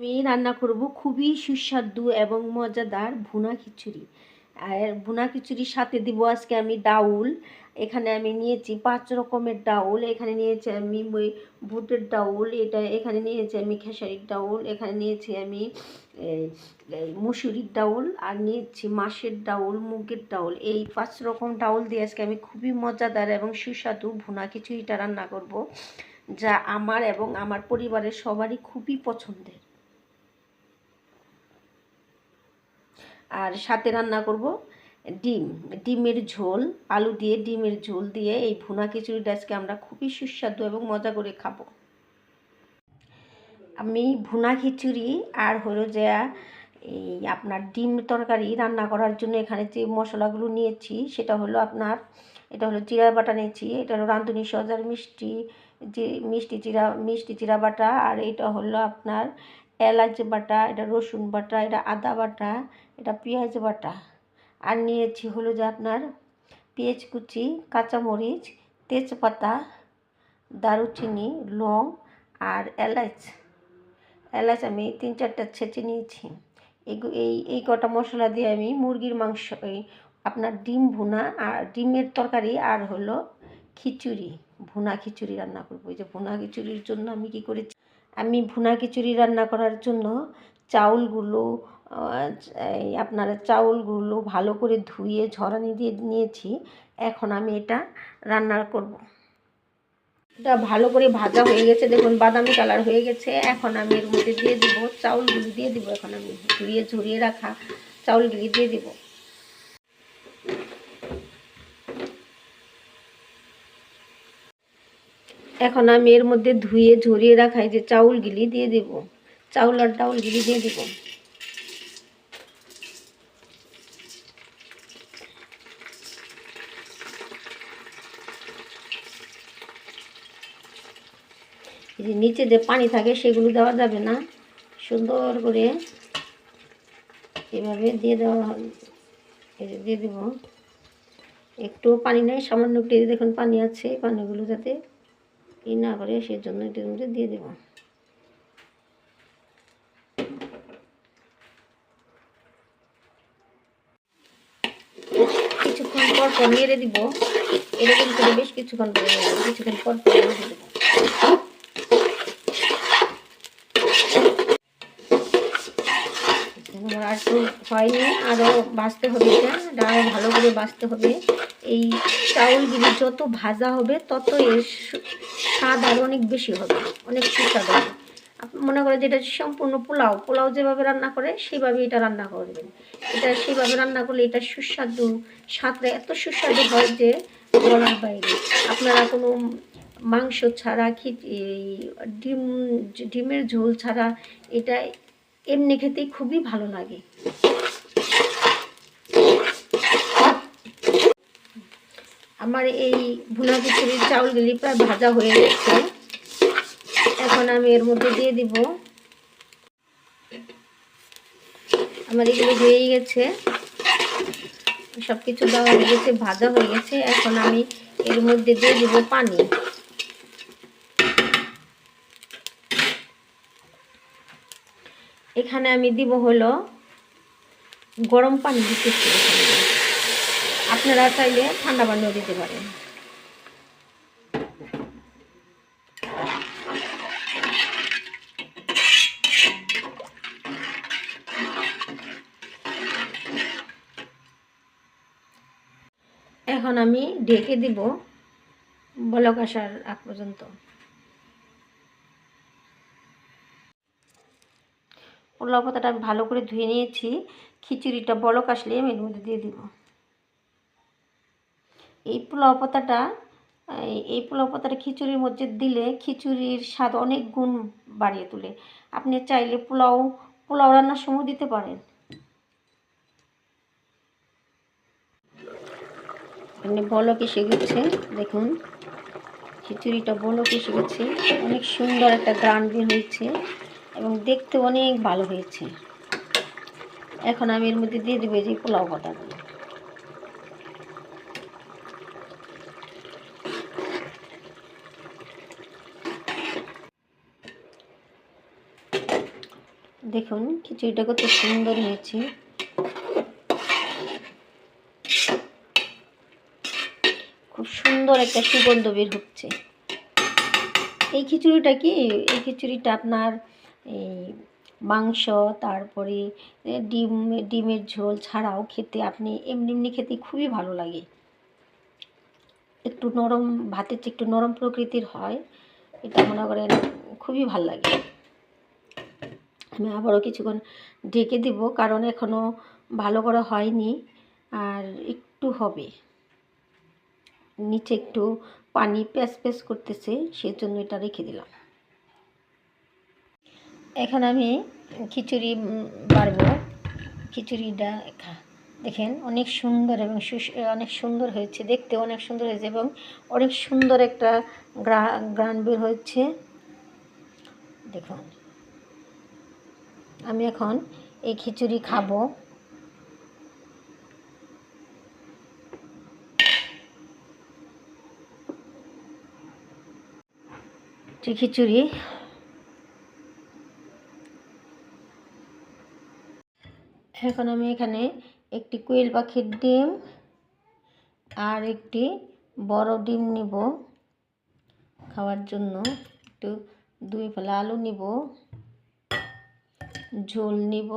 আমি রান্না করব খুবই সুস্বাদু এবং মজাদার ভুনা খিচুড়ি। আর ভুনা খিচুড়ির সাথে দিব আজকে আমি ডাউল। এখানে আমি নিয়েছি ৫ রকমের ডাউল। এখানে নিয়েছি আমি বুটের ডাউল, এখানে নিয়েছি আমি খেসারির ডাউল, এখানে নিয়েছি আমি এই মুসুরির ডাউল, আর নিয়েছি মাসের ডাউল, মুগের ডাউল। এই ৫ রকম ডাউল দিয়ে আজকে আমি খুবই মজাদার এবং সুস্বাদু ভুনা খিচুড়িটা রান্না করব, যা আমার এবং আমার পরিবারের সবারই খুবই পছন্দের। আর সাথে রান্না করব ডিমের ঝোল, আলু দিয়ে ডিমের ঝোল দিয়ে এই ভুনা খিচুড়িটা আজকে আমরা খুবই সুস্বাদু এবং মজা করে খাবো। আমি ভুনা খিচুড়ি আর হলো যে এই আপনার ডিম তরকারি রান্না করার জন্য এখানে যে মশলাগুলো নিয়েছি সেটা হলো এটা হলো জিরা বাটা নিয়েছি, এটা হলো রাঁধুনি সজার মিষ্টি জিরা বাটা, আর এটা হলো আপনার এলাচ বাটা, এটা রসুন বাটা, এটা আদা বাটা, এটা পেঁয়াজ বাটা। আর নিয়েছি হলো যে আপনার পেঁয়াজ কুচি, কাঁচামরিচ, তেজপাতা, দারুচিনি, লং আর এলাচ আমি ৩-৪টা ছেঁচে নিয়েছি। এই কটা মশলা দিয়ে আমি মুরগির মাংস, আপনার ডিম ভুনা আর ডিমের তরকারি আর হলো ভুনা খিচুড়ি রান্না করবো। এই যে ভুনা খিচুড়ির জন্য আমি কী করেছি, আমি ভুনা খিচুড়ি রান্না করার জন্য চাউলগুলো ভালো করে ধুয়ে ঝরানি দিয়ে নিয়েছি। এখন আমি এটা রান্না করব। এটা ভালো করে ভাজা হয়ে গেছে, দেখুন বাদামি কালার হয়ে গেছে। এখন আমি এর মধ্যে দিয়ে দিব চাউলগুলো দিয়ে দিব। এখন আমি ধুয়ে ঝরিয়ে রাখা চাউলগুলি দিয়ে দিব। এখন আমি এর মধ্যে ধুয়ে ঝরিয়ে রাখা যে চাউলগুলি দিয়ে দেব, চাউল আর ডাউলগুলি দিয়ে দিব। এই যে নিচে যে পানি থাকে সেগুলো দেওয়া যাবে না, সুন্দর করে এভাবে দিয়ে দেওয়া হবে। এই যে দিয়ে দেব, একটু পানি নেই, সামান্য একটু দেখুন পানি আছে, পানিগুলো যাতে না করে সেজন্য এটার মধ্যে দিয়ে দেব। কিছুক্ষণ পর পর নেড়ে দিব, এরকম করে বেশ কিছুক্ষণ পর নেড়ে দেব। আমার আর একটু হয়নি, আরও ভাজতে হবে, এটা আরও ভালো করে ভাজতে হবে। এই চাউলগুলি যত ভাজা হবে তত এর স্বাদ আরও অনেক বেশি হবে, অনেক সুস্বাদ হবে। আপনি মনে করেন যে এটা সম্পূর্ণ পোলাও যেভাবে রান্না করে সেইভাবে এটা রান্না করবেন। এটা সেইভাবে রান্না করলে এটা স্বাদটা এত সুস্বাদু হয় যে বলার বাইরে। আপনারা কোনো মাংস ছাড়া ডিমের ঝোল ছাড়া এটা এমনি খেতেই খুবই ভালো লাগে। আমার এই ভুনা খিচুড়ির চাউলগুলি প্রায় ভাজা হয়ে গেছে। এখন আমি এর মধ্যে দিয়ে দিব, আমার এগুলো হয়েই গেছে, সব কিছু দেওয়া হয়ে গেছে, ভাজা হয়ে গেছে। এখন আমি এর মধ্যে দিয়ে দিব পানি। এখানে আমি দিব হলো গরম পানি দিতেছি, আপনারা চাইলে ঠান্ডা পানিও দিতে পারেন। এখন আমি ঢেকে দিব বলক আসার আগ পর্যন্ত। পোলাও পাতাটা আমি ভালো করে ধুয়ে নিয়েছি। খিচুড়িটা বলক আসলে আমি এর মধ্যে দিয়ে দিব। এই পোলাও পাতাটা খিচুড়ির মধ্যে দিলে খিচুড়ির স্বাদ অনেক গুণ বাড়িয়ে তোলে। আপনি চাইলে পোলাও রান্নার সময় দিতে পারেন। এমনি বলক এসে গেছে, দেখুন খিচুড়িটা বলক এসে গেছে, অনেক সুন্দর একটা গ্রান বের হয়েছে এবং দেখতে অনেক ভালো হয়েছে। এখন আমি এর মধ্যে দিয়ে দেবো যে পোলাও পাতাগুলো। দেখুন খিচুড়িটা কত সুন্দর হয়েছে। খুব সুন্দর একটা সুগন্ধ বের হচ্ছে। এই খিচুড়িটা আপনার এই মাংস, তারপরে ডিমের ঝোল ছাড়াও খেতে, আপনি এমনি খেতে খুবই ভালো লাগে। একটু নরম, ভাতের চেয়ে একটু নরম প্রকৃতির হয়, এটা মনে করেন খুবই ভালো লাগে। আমি আবারও কিছুক্ষণ ঢেকে দিব, কারণ এখনও ভালো করে হয়নি, আর একটু হবে। নিচে একটু পানি প্যাচ করতেছে, সেই জন্য এটা রেখে দিলাম। এখন আমি খিচুড়ি বাড়বো। খিচুড়িটা দেখেন অনেক সুন্দর এবং অনেক সুন্দর হয়েছে, দেখতে অনেক সুন্দর হয়েছে এবং অনেক সুন্দর একটা গ্রান বের হচ্ছে। দেখুন আমি এখন এই খিচুড়ি খাবো। খিচুড়ি এখন আমি এখানে একটি কোয়েল পাখির ডিম আর একটি বড় ডিম নিব খাওয়ার জন্য। একটু 2 ফালা আলু নিব, ঝোল নিব।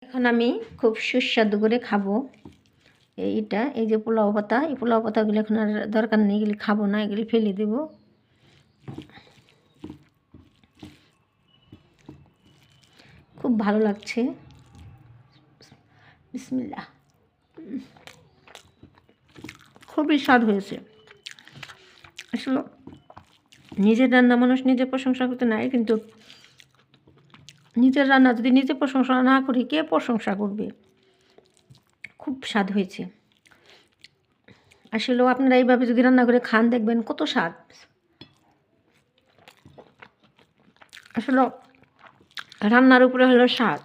এখন আমি খুব সুস্বাদু করে খাবো এই যে পোলাও পাতা, এই পোলাও পাতাগুলো এখন আর দরকার নেই, এগুলি খাবো না, এগুলি ফেলে দেব। খুব ভালো লাগছে। বিসমিল্লাহ। খুবই স্বাদ হয়েছে। আসলে নিজের রান্না মানুষ নিজে প্রশংসা করতে নাই, কিন্তু নিজের রান্না যদি নিজে প্রশংসা না করি কে প্রশংসা করবে। খুব স্বাদ হয়েছে। আসলেও আপনারা এইভাবে যদি রান্না করে খান, দেখবেন কত স্বাদ। আসলে রান্নার উপরে হলো স্বাদ।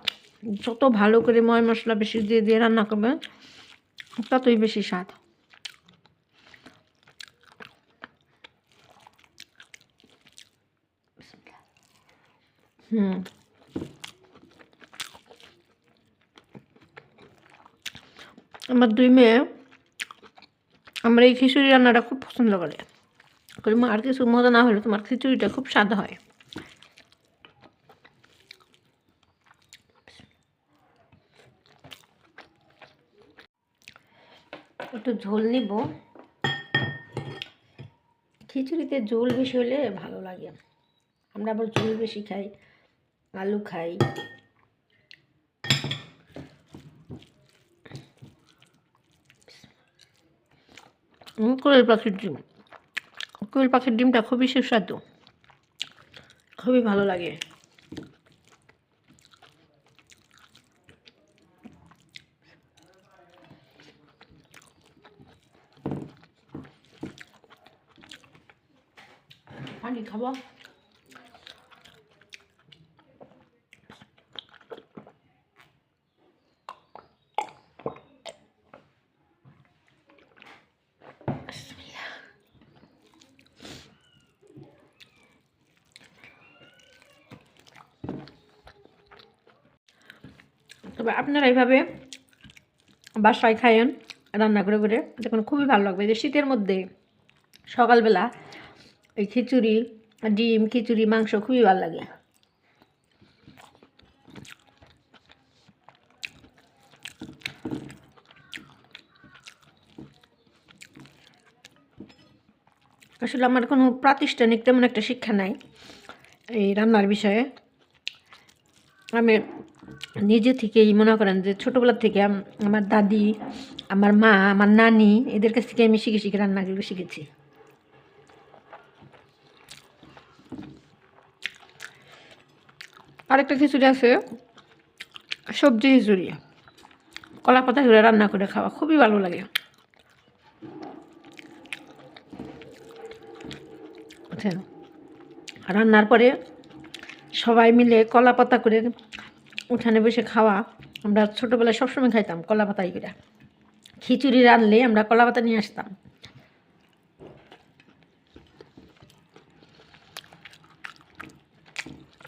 যত ভালো করে ময় মশলা বেশি দিয়ে দিয়ে রান্না করবেন, ততই বেশি স্বাদ। আমার 2 মেয়ে আমার এই খিচুড়ি রান্নাটা খুব পছন্দ করে। মা আর কিছু মজা না হলে তোমার খিচুড়িটা খুব স্বাদ হয়। একটু ঝোল নিব। খিচুড়িতে ঝোল বেশি হলে ভালো লাগে। আমরা আবার ঝোল বেশি খাই, আলু খাই। কোয়েল পাখির ডিমটা খুবই সুস্বাদু, খুবই ভালো লাগে। পানি খাবো। তবে আপনারা এইভাবে বাসায় খায়েন রান্না করে করে, দেখুন খুবই ভালো লাগবে। যে শীতের মধ্যে সকালবেলা এই খিচুড়ি, ডিম, খিচুড়ি, মাংস খুবই ভালো লাগে। আসলে আমার কোনো প্রাতিষ্ঠানিক তেমন একটা শিক্ষা নাই এই রান্নার বিষয়ে। আমি নিজে থেকেই মনে করেন যে ছোটোবেলা থেকে আমার দাদি, আমার মা, আমার নানি, এদের কাছ থেকে আমি শিখে শিখে রান্নাগুলো শিখেছি। আরেকটা খিচুড়ি আছে, সবজি খিচুড়ি, কলা পাতা করে রান্না করে খাওয়া খুবই ভালো লাগে। আচ্ছা, রান্নার পরে সবাই মিলে কলা পাতা করে উঠানে বসে খাওয়া আমরা ছোটোবেলায় সবসময় খাইতাম কলা পাতাই করে। খিচুড়ি রাঁধলে আমরা কলা পাতা নিয়ে আসতাম।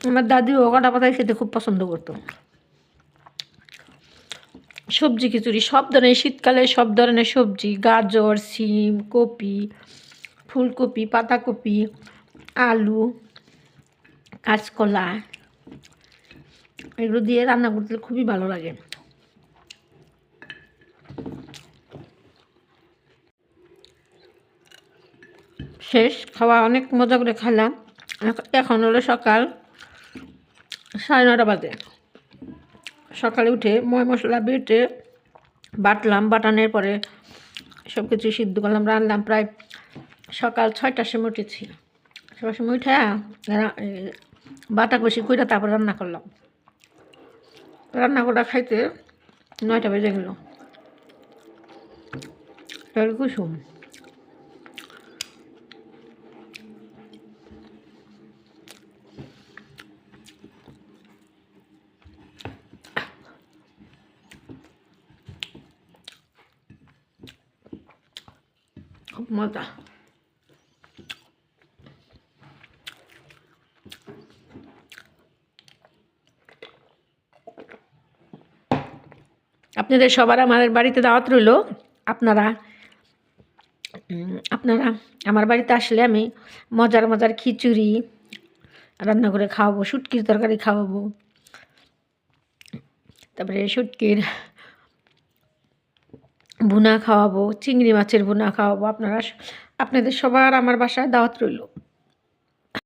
আমার দাদিও কলা পাতায় খেতে খুব পছন্দ করতো। সবজি খিচুড়ি সব ধরনের, শীতকালে সব ধরনের সবজি, গাজর, সিম, কপি, ফুলকপি, পাতাকপি, আলু, কাঁচকলা, এগুলো দিয়ে রান্না করতে খুবই ভালো লাগে। শেষ খাওয়া, অনেক মজা করে খেলাম। এখন হলো সকাল 9:30 বাজে। সকালে উঠে ময় মশলা বেটে বাটলাম, বাটানোর পরে সব কিছু সিদ্ধ করলাম, রান্নাম। প্রায় সকাল 6টার সময় উঠেছি। সবার সময় উঠে বাটা কষি করে তারপর রান্না করলাম। রান্না করা খাইতে 9টা বেজে গেল। কুসুম খুব মজা। আপনাদের সবার আমাদের বাড়িতে দাওয়াত রইল। আপনারা আমার বাড়িতে আসলে আমি মজার মজার খিচুড়ি রান্না করে খাওয়াবো, শুটকির তরকারি খাওয়াবো, তারপরে শুটকির ভুনা খাওয়াবো, চিংড়ি মাছের ভুনা খাওয়াবো। আপনাদের সবার আমার বাসায় দাওয়াত রইল।